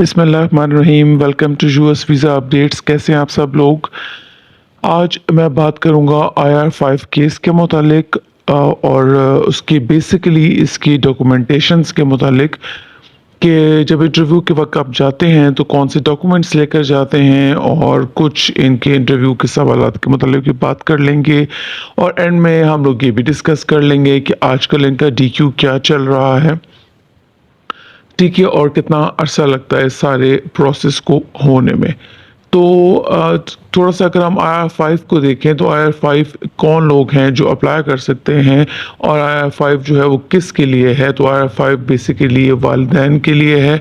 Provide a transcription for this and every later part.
बिस्मिल्लाह रहमान रहीम। Welcome to US visa updates. कैसे हैं आप सब लोग। आज मैं बात करूंगा IR5 केस के मुतालिक और उसकी बेसिकली इसकी डॉक्यूमेंटेशंस के मुतालिक कि जब इंटरव्यू के वक्त आप जाते हैं तो कौन से डॉक्यूमेंट्स लेकर जाते हैं, और कुछ इनके इंटरव्यू के सवालात के मुतालिक भी बात कर लेंगे। और एंड में हम लोग ये भी डिस्कस कर लेंगे कि आजकल इनका DQ क्या चल रहा है, ठीक है, और कितना अरसा लगता है सारे प्रोसेस को होने में। तो थोड़ा सा अगर हम IR5 को देखें तो IR5 कौन लोग हैं जो अप्लाई कर सकते हैं, और IR5 जो है वो किस के लिए है। तो IR5 बेसिकली वालिदैन के लिए है,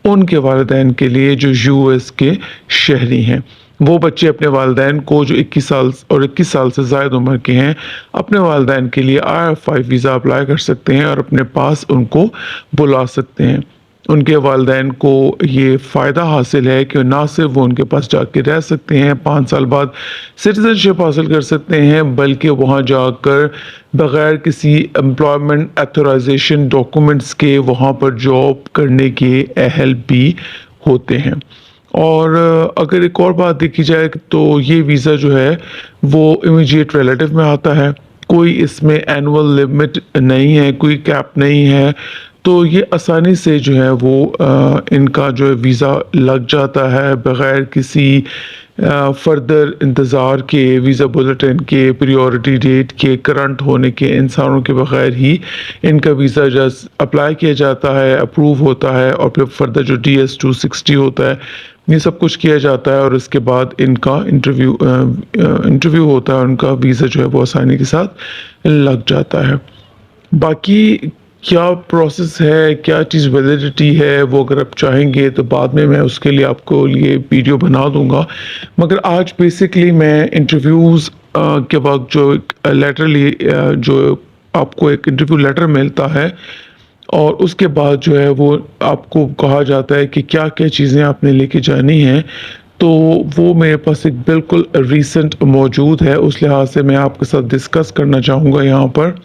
उनके वालिदैन के लिए जो US के शहरी हैं। वो बच्चे अपने वालिदैन को जो 21 साल और 21 साल से ज़्यादा उम्र के हैं, अपने वालिदैन के लिए IR5 वीज़ा अप्लाई कर सकते हैं और अपने पास उनको बुला सकते हैं। उनके वालिदैन को ये फ़ायदा हासिल है कि ना सिर्फ वो उनके पास जाके रह सकते हैं, 5 साल बाद सिटीज़नशिप हासिल कर सकते हैं, बल्कि वहाँ जाकर बग़ैर किसी एम्प्लॉयमेंट ऑथराइजेशन डॉक्यूमेंट्स के वहाँ पर जॉब करने के अहल भी होते हैं। और अगर एक और बात देखी जाए तो ये वीज़ा जो है वो इमीडिएट रिलेटिव में आता है। कोई इसमें एनुअल लिमिट नहीं है, कोई कैप नहीं है, तो ये आसानी से जो है वो इनका जो है वीज़ा लग जाता है बग़ैर किसी फर्दर इंतज़ार के, वीज़ा बुलेटिन के, प्रायोरिटी डेट के, करंट होने के इंसानों के बग़ैर ही इनका वीज़ा जस्ट अप्लाई किया जाता है, अप्रूव होता है, और फिर फर्दर जो DS-260 होता है ये सब कुछ किया जाता है, और इसके बाद इनका इंटरव्यू होता है, उनका वीज़ा जो है वो आसानी के साथ लग जाता है। बाकी क्या प्रोसेस है, क्या चीज़ वैलिडिटी है, वो अगर आप चाहेंगे तो बाद में मैं उसके लिए आपको लिए वीडियो बना दूंगा। मगर आज बेसिकली मैं इंटरव्यूज़ के वक्त जो एक लेटर जो आपको एक इंटरव्यू लेटर मिलता है, और उसके बाद जो है वो आपको कहा जाता है कि क्या क्या चीज़ें आपने लेके जानी हैं, तो वो मेरे पास एक बिल्कुल रीसेंट मौजूद है। उस लिहाज से मैं आपके साथ डिस्कस करना चाहूँगा यहाँ पर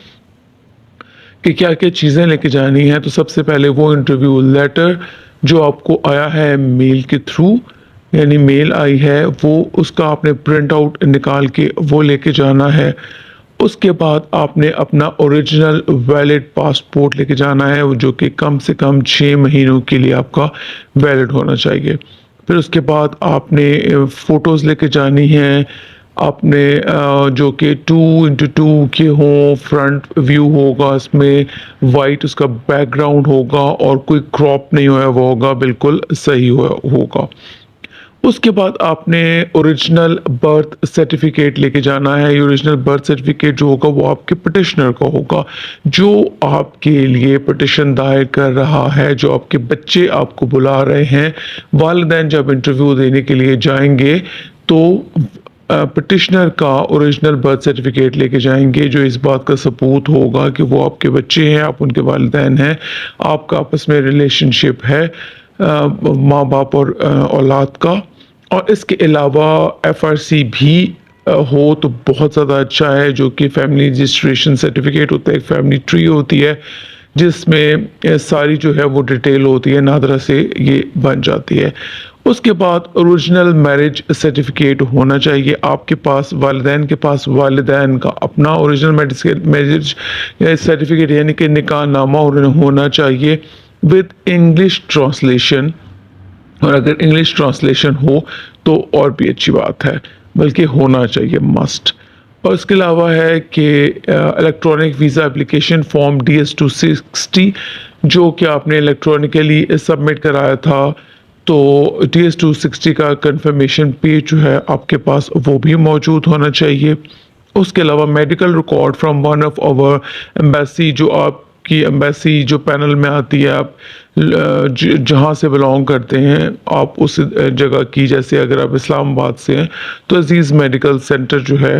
कि क्या क्या चीज़ें लेके जानी है। तो सबसे पहले वो इंटरव्यू लेटर जो आपको आया है मेल के थ्रू, यानी मेल आई है, वो उसका आपने प्रिंट आउट निकाल के वो लेके जाना है। उसके बाद आपने अपना ओरिजिनल वैलिड पासपोर्ट लेके जाना है, जो कि कम से कम 6 महीनों के लिए आपका वैलिड होना चाहिए। फिर उसके बाद आपने फ़ोटोज़ लेके जानी हैं, आपने जो कि 2x2 के हों, फ्रंट व्यू होगा, इसमें वाइट उसका बैकग्राउंड होगा और कोई क्रॉप नहीं हुआ वो होगा, बिल्कुल सही होगा। उसके बाद आपने ओरिजिनल बर्थ सर्टिफिकेट लेके जाना है। ये ओरिजिनल बर्थ सर्टिफिकेट जो होगा वो आपके पिटिशनर का होगा, जो आपके लिए पिटिशन दायर कर रहा है, जो आपके बच्चे आपको बुला रहे हैं। वालिदैन जब इंटरव्यू देने के लिए जाएंगे तो पिटिशनर का ओरिजिनल बर्थ सर्टिफिकेट लेके जाएंगे, जो इस बात का सबूत होगा कि वो आपके बच्चे हैं, आप उनके वालिदैन हैं, आपका आपस में रिलेशनशिप है माँ बाप और औलाद का। और इसके अलावा FRC भी हो तो बहुत ज़्यादा अच्छा है, जो कि फैमिली रजिस्ट्रेशन सर्टिफिकेट होता है, एक फैमिली ट्री होती है जिसमें सारी जो है वो डिटेल होती है, नादरा से ये बन जाती है। उसके बाद ओरिजिनल मैरिज सर्टिफिकेट होना चाहिए आपके पास, वालिदैन के पास वालिदैन का अपना ओरिजिनल मैरिज सर्टिफिकेट यानी कि निकाह नामा होना चाहिए विद इंग्लिश ट्रांसलेशन, और अगर इंग्लिश ट्रांसलेशन हो तो और भी अच्छी बात है, बल्कि होना चाहिए मस्ट। और इसके अलावा है कि electronic visa application form DS-260 जो कि आपने इलेक्ट्रॉनिकली सबमिट कराया था, तो DS-260 का कंफर्मेशन पेज जो है आपके पास वो भी मौजूद होना चाहिए। उसके अलावा medical record from one of our embassy, जो आपकी एम्बेसी जो पैनल में आती है, आप जहाँ से बिलोंग करते हैं आप उस जगह की, जैसे अगर आप इस्लामाबाद से हैं तो अजीज़ मेडिकल सेंटर जो है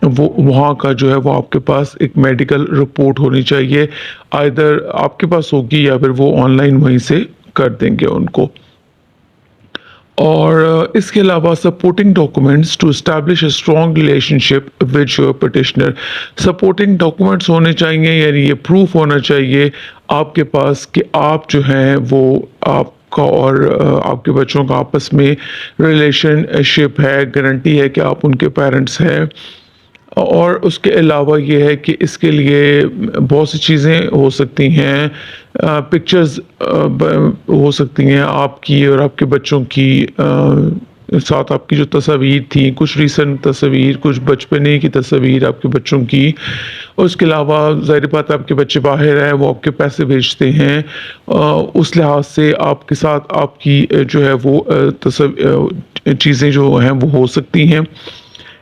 वो वहाँ का जो है वो आपके पास एक मेडिकल रिपोर्ट होनी चाहिए, आइदर आपके पास होगी या फिर वो ऑनलाइन वहीं से कर देंगे उनको। और इसके अलावा supporting documents to establish a strong relationship with your petitioner. Supporting documents होने चाहिए, यानी ये प्रूफ होना चाहिए आपके पास कि आप जो हैं वो आपका और आपके बच्चों का आपस में रिलेशनशिप है, गारंटी है कि आप उनके पेरेंट्स हैं। और उसके अलावा ये है कि इसके लिए बहुत सी चीज़ें हो सकती हैं, पिक्चर्स हो सकती हैं आपकी और आपके बच्चों की, साथ आपकी जो तस्वीर थी, कुछ रीसेंट तस्वीर, कुछ बचपने की तस्वीर आपके बच्चों की। और उसके अलावा ज़ाहिर बात है आपके बच्चे बाहर हैं, वो आपके पैसे भेजते हैं, उस लिहाज से आपके साथ आपकी जो है वो चीज़ें जो हैं वो हो सकती हैं।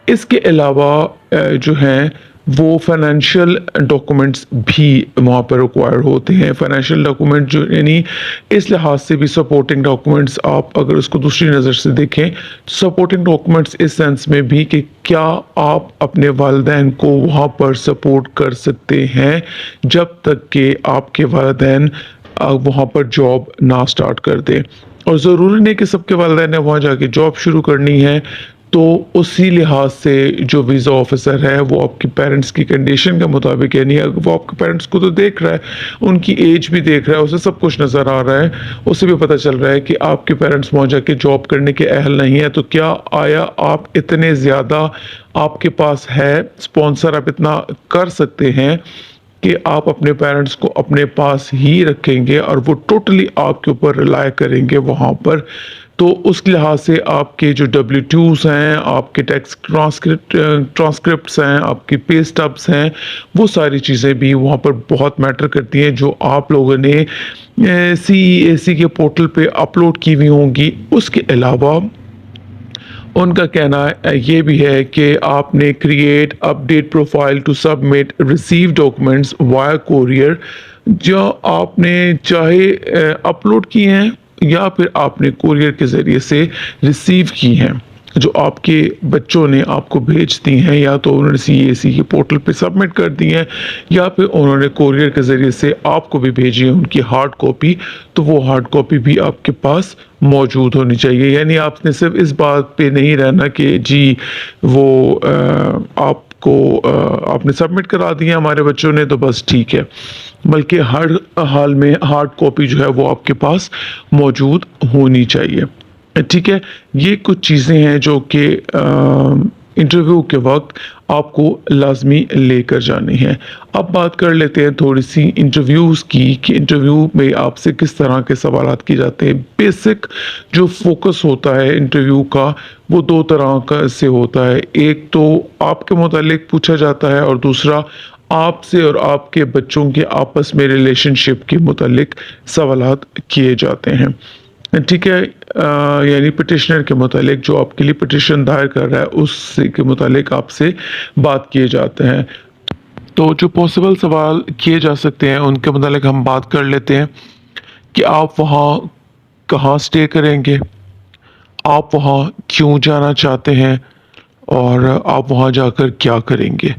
इसके अलावा जो हैं वो फाइनेंशियल डॉक्यूमेंट्स भी वहाँ पर रिक्वायर्ड होते हैं। फाइनेंशियल डॉक्यूमेंट जो यानी इस लिहाज से भी सपोर्टिंग डॉक्यूमेंट्स, आप अगर उसको दूसरी नज़र से देखें, सपोर्टिंग डॉक्यूमेंट्स इस सेंस में भी कि क्या आप अपने वालिदैन को वहाँ पर सपोर्ट कर सकते हैं जब तक कि आपके वालिदैन वहाँ पर जॉब ना स्टार्ट कर दें। और ज़रूरी नहीं कि सबके वालिदैन ने वहाँ जाके जॉब शुरू करनी है, तो उसी लिहाज से जो वीज़ा ऑफिसर है वो आपके पेरेंट्स की कंडीशन के मुताबिक, यानी वो आपके पेरेंट्स को तो देख रहा है, उनकी एज भी देख रहा है, उसे सब कुछ नज़र आ रहा है, उसे भी पता चल रहा है कि आपके पेरेंट्स वहाँ जाके जॉब करने के अहल नहीं है, तो क्या आया आप इतने ज़्यादा आपके पास है स्पॉन्सर, आप इतना कर सकते हैं कि आप अपने पेरेंट्स को अपने पास ही रखेंगे और वो टोटली आपके ऊपर रिलाय करेंगे वहाँ पर। तो उस लिहाज से आपके जो W2s हैं, आपके टैक्स ट्रांसक्रिप्ट्स हैं, आपकी पे स्टब्स हैं, वो सारी चीज़ें भी वहाँ पर बहुत मैटर करती हैं, जो आप लोगों ने CEAC के पोर्टल पे अपलोड की हुई होंगी। उसके अलावा उनका कहना ये भी है कि आपने create update profile to submit receive documents via courier, जो आपने चाहे अपलोड किए हैं या फिर आपने कोरियर के ज़रिए से रिसीव की हैं, जो आपके बच्चों ने आपको भेज दी हैं, या तो उन्होंने CEAC के पोर्टल पे सबमिट कर दी हैं या फिर उन्होंने कोरियर के ज़रिए से आपको भी भेजी है उनकी हार्ड कॉपी, तो वो हार्ड कॉपी भी आपके पास मौजूद होनी चाहिए। यानी आपने सिर्फ इस बात पे नहीं रहना कि जी वो आपने सबमिट करा दिया हमारे बच्चों ने तो बस ठीक है, बल्कि हर हाल में हार्ड कॉपी जो है वो आपके पास मौजूद होनी चाहिए। ठीक है, ये कुछ चीज़ें हैं जो कि इंटरव्यू के वक्त आपको लाजमी लेकर जानी है। अब बात कर लेते हैं थोड़ी सी इंटरव्यूज़ की कि इंटरव्यू में आपसे किस तरह के सवालात किए जाते हैं। बेसिक जो फोकस होता है इंटरव्यू का वो दो तरह का से होता है, एक तो आपके मुतालिक पूछा जाता है और दूसरा आपसे और आपके बच्चों के आपस में रिलेशनशिप के मुतालिक सवालात किए जाते हैं। ठीक है, यानी पिटिशनर के मुतालिक, जो आपके लिए पिटिशन दायर कर रहा है उससे के मुतालिक आपसे बात किए जाते हैं। तो जो पॉसिबल सवाल किए जा सकते हैं उनके मुतालिक हम बात कर लेते हैं कि आप वहाँ कहाँ स्टे करेंगे, आप वहाँ क्यों जाना चाहते हैं और आप वहाँ जाकर क्या करेंगे।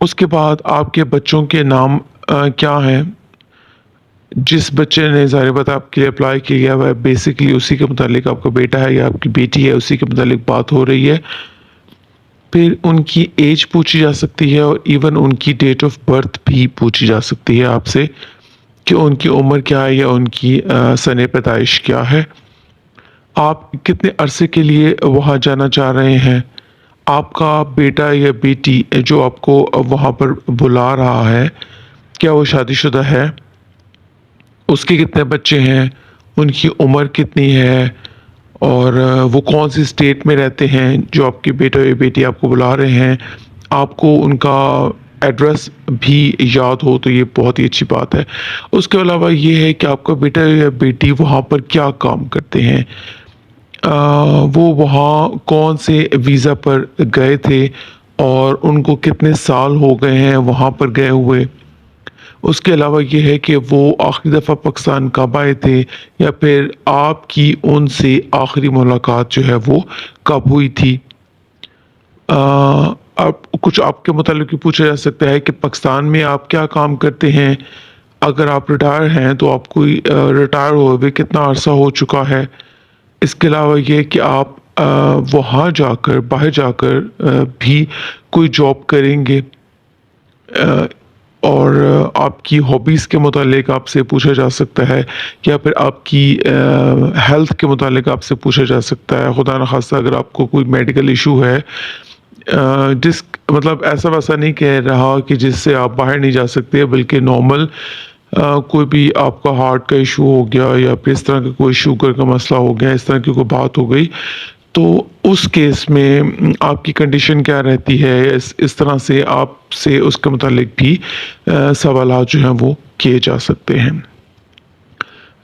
उसके बाद आपके बच्चों के नाम क्या हैं, जिस बच्चे ने ज़ाहिर बात आपके लिए अप्लाई किया हुआ है बेसिकली उसी के मुतालिक, आपका बेटा है या आपकी बेटी है उसी के मुतालिक बात हो रही है। फिर उनकी एज पूछी जा सकती है और इवन उनकी डेट ऑफ बर्थ भी पूछी जा सकती है आपसे कि उनकी उम्र क्या है या उनकी सने पैदाइश क्या है। आप कितने अरसे के लिए वहाँ जाना चाह रहे हैं, आपका बेटा या बेटी जो आपको वहाँ पर बुला रहा है क्या वो शादीशुदा है, उसके कितने बच्चे हैं, उनकी उम्र कितनी है और वो कौन सी स्टेट में रहते हैं जो आपके बेटा या बेटी आपको बुला रहे हैं। आपको उनका एड्रेस भी याद हो तो ये बहुत ही अच्छी बात है। उसके अलावा ये है कि आपका बेटा या बेटी वहाँ पर क्या काम करते हैं, वो वहाँ कौन से वीज़ा पर गए थे और उनको कितने साल हो गए हैं वहाँ पर गए हुए। उसके अलावा ये है कि वो आखिरी दफ़ा पाकिस्तान कब आए थे या फिर आपकी उनसे आखिरी मुलाकात जो है वो कब हुई थी। अब कुछ आपके मुतालिक भी पूछा जा सकता है कि पाकिस्तान में आप क्या काम करते हैं, अगर आप रिटायर हैं तो आपको रिटायर हुए हुए कितना अरसा हो चुका है। اس کے علاوہ یہ کہ آپ وہاں جا کر باہر جا کر بھی کوئی جاب کریں گے، اور آپ کی ہابیز کے متعلق آپ سے پوچھا جا سکتا ہے، یا پھر آپ کی ہیلتھ کے متعلق آپ سے پوچھا جا سکتا ہے۔ خدا نخواستہ اگر آپ کو کوئی میڈیکل ایشو ہے، جس مطلب ایسا ویسا نہیں کہہ رہا کہ جس سے آپ باہر نہیں جا سکتے، بلکہ نارمل کوئی بھی آپ کا ہارٹ کا ایشو ہو گیا، یا پھر اس طرح کا کوئی شوگر کا مسئلہ ہو گیا، اس طرح کی کوئی بات ہو گئی، تو اس کیس میں آپ کی کنڈیشن کیا رہتی ہے، اس طرح سے آپ سے اس کے متعلق بھی سوالات جو ہیں وہ کیے جا سکتے ہیں۔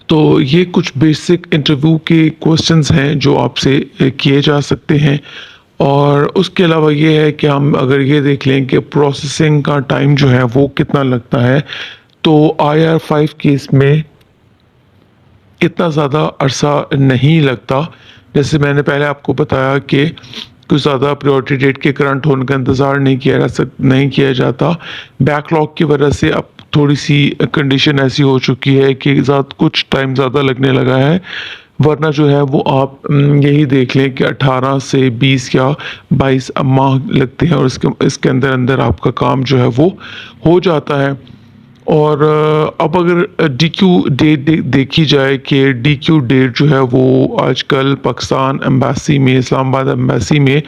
تو یہ کچھ بیسک انٹرویو کے کوسچنز ہیں جو آپ سے کیے جا سکتے ہیں، اور اس کے علاوہ یہ ہے کہ ہم اگر یہ دیکھ لیں کہ پروسیسنگ کا ٹائم جو ہے وہ کتنا لگتا ہے، تو IR5 کیس میں اتنا زیادہ عرصہ نہیں لگتا۔ جیسے میں نے پہلے آپ کو بتایا کہ کچھ زیادہ پریورٹی ڈیٹ کے کرنٹ ہونے کا انتظار نہیں کیا جاتا۔ بیک لاگ کی وجہ سے اب تھوڑی سی کنڈیشن ایسی ہو چکی ہے کہ کچھ ٹائم زیادہ لگنے لگا ہے، ورنہ جو ہے وہ آپ یہی دیکھ لیں کہ 18 سے 20 یا 22 ماہ لگتے ہیں، اور اس کے اندر اندر آپ کا کام جو ہے وہ ہو جاتا ہے۔ اور اب اگر ڈی کیو ڈیٹ دیکھی جائے کہ ڈی کیو ڈیٹ جو ہے وہ آج کل پاکستان ایمبیسی میں، اسلام آباد ایمبیسی میں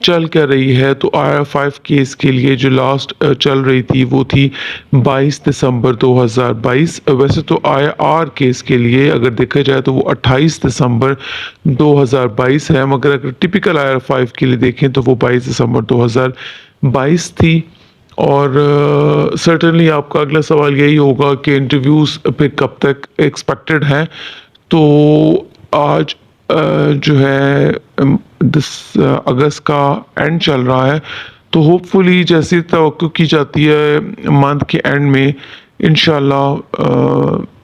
چل کر رہی ہے، تو IR5 کیس کے لیے جو لاسٹ چل رہی تھی وہ تھی 22 دسمبر 2022۔ ویسے تو IR کیس کے لیے اگر دیکھا جائے تو وہ 28 دسمبر 2022 ہے، مگر اگر ٹپیکل IR5 کے لیے دیکھیں تو وہ 22 دسمبر 2022 تھی۔ اور سرٹنلی آپ کا اگلا سوال یہی ہوگا کہ انٹرویوز پہ کب تک ایکسپیکٹڈ ہیں، تو آج جو ہے 10 اگست کا اینڈ چل رہا ہے، تو ہوپ فلی جیسی توقع کی جاتی ہے منتھ کے اینڈ میں انشاءاللہ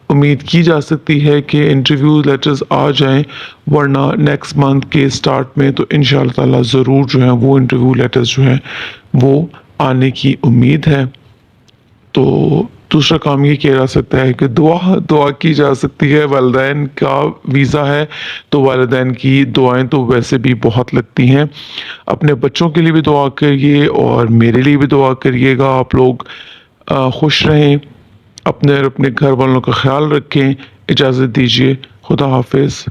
امید کی جا سکتی ہے کہ انٹرویو لیٹرز آ جائیں، ورنہ نیکسٹ منتھ کے سٹارٹ میں تو انشاءاللہ تعالیٰ ضرور جو ہیں وہ انٹرویو لیٹرز جو ہیں وہ آنے کی امید ہے۔ تو دوسرا کام یہ کیا جا سکتا ہے کہ دعا کی جا سکتی ہے۔ والدین کا ویزا ہے تو والدین کی دعائیں تو ویسے بھی بہت لگتی ہیں۔ اپنے بچوں کے لیے بھی دعا کریے، اور میرے لیے بھی دعا کریے گا۔ آپ لوگ خوش رہیں، اپنے اور اپنے گھر والوں کا خیال رکھیں۔ اجازت دیجیے، خدا حافظ۔